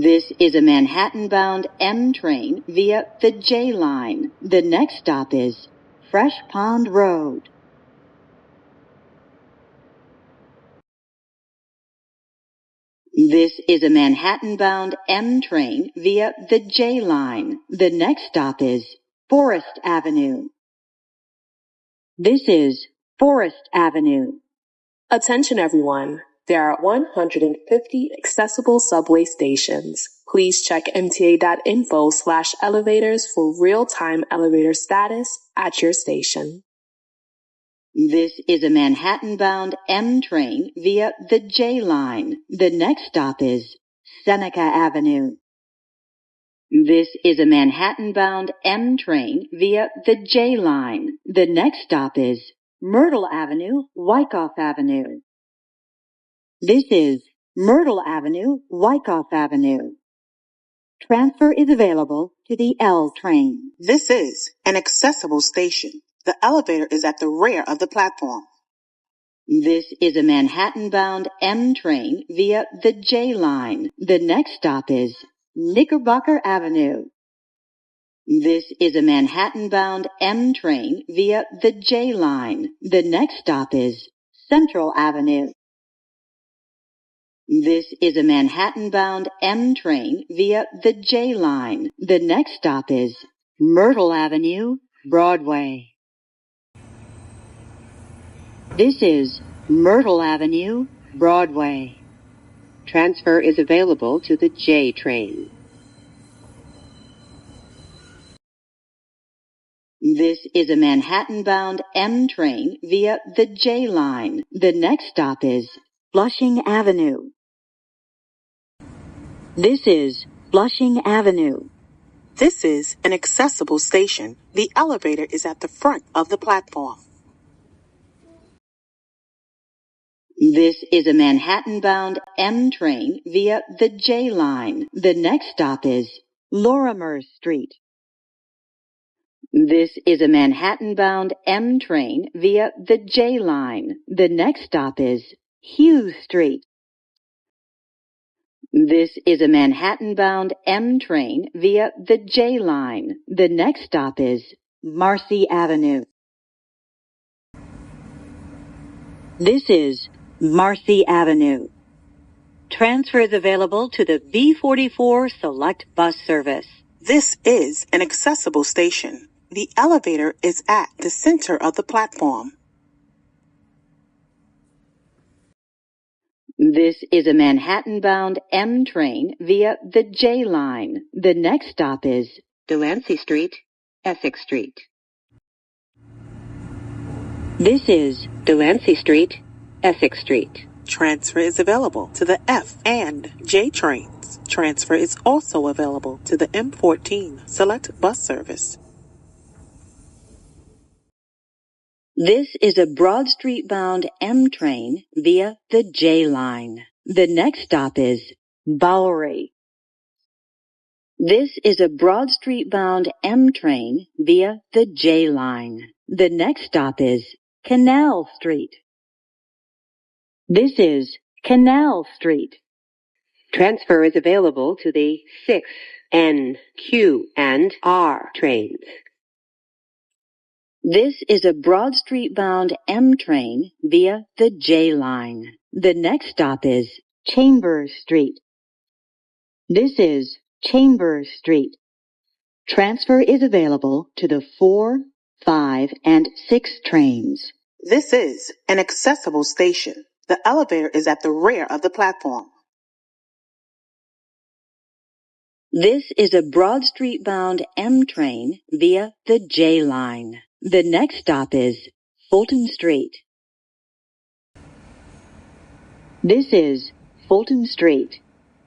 This is a Manhattan-bound M train via the J line. The next stop is Fresh Pond Road. This is a Manhattan-bound M train via the J line. The next stop is Forest Avenue. This is Forest Avenue. Attention everyone. There are 150 accessible subway stations. Please check mta.info/elevators for real-time elevator status at your station. This is a Manhattan-bound M train via the J line. The next stop is Seneca Avenue. This is a Manhattan-bound M train via the J line. The next stop is Myrtle Avenue, Wyckoff Avenue. This is Myrtle Avenue, Wyckoff Avenue. Transfer is available to the L train. This is an accessible station. The elevator is at the rear of the platform. This is a Manhattan-bound M train via the J line. The next stop is Knickerbocker Avenue. This is a Manhattan-bound M train via the J line. The next stop is Central Avenue. This is a Manhattan-bound M train via the J line. The next stop is Myrtle Avenue, Broadway. This is Myrtle Avenue, Broadway. Transfer is available to the J train. This is a Manhattan-bound M train via the J line. The next stop is Flushing Avenue. This is Flushing Avenue. This is an accessible station. The elevator is at the front of the platform. This is a Manhattan-bound M train via the J line. The next stop is Lorimer Street. This is a Manhattan-bound M train via the J line. The next stop is Hughes Street. This is a Manhattan-bound M train via the J line. The next stop is Marcy Avenue. This is Marcy Avenue. Transfer is available to the B44 Select Bus Service. This is an accessible station. The elevator is at the center of the platform. This is a Manhattan-bound M train via the J line. The next stop is Delancey Street, Essex Street. This is Delancey Street, Essex Street. Transfer is available to the F and J trains. Transfer is also available to the M14 Select Bus Service. This is a Broad Street-bound M train via the J line. The next stop is Bowery. This is a Broad Street-bound M train via the J line. The next stop is Canal Street. This is Canal Street. Transfer is available to the 6, N, Q, and R trains. This is a Broad Street-bound M train via the J line. The next stop is Chambers Street. This is Chambers Street. Transfer is available to the 4, 5, and 6 trains. This is an accessible station. The elevator is at the rear of the platform. This is a Broad Street-bound M train via the J line. The next stop is Fulton Street. This is Fulton Street.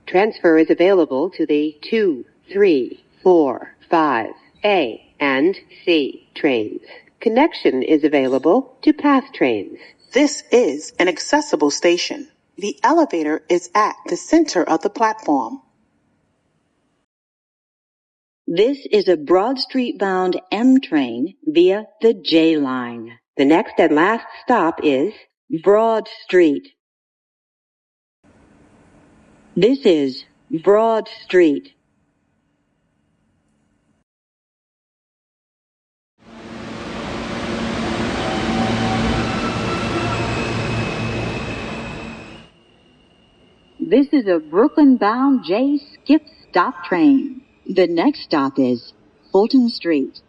Transfer is available to the 2, 3, 4, 5, A, and C trains. Connection is available to PATH trains. This is an accessible station. The elevator is at the center of the platform. This is a Broad Street-bound M train via the J line. The next and last stop is Broad Street. This is Broad Street. This is a Brooklyn-bound J-Skip stop train. The next stop is Fulton Street.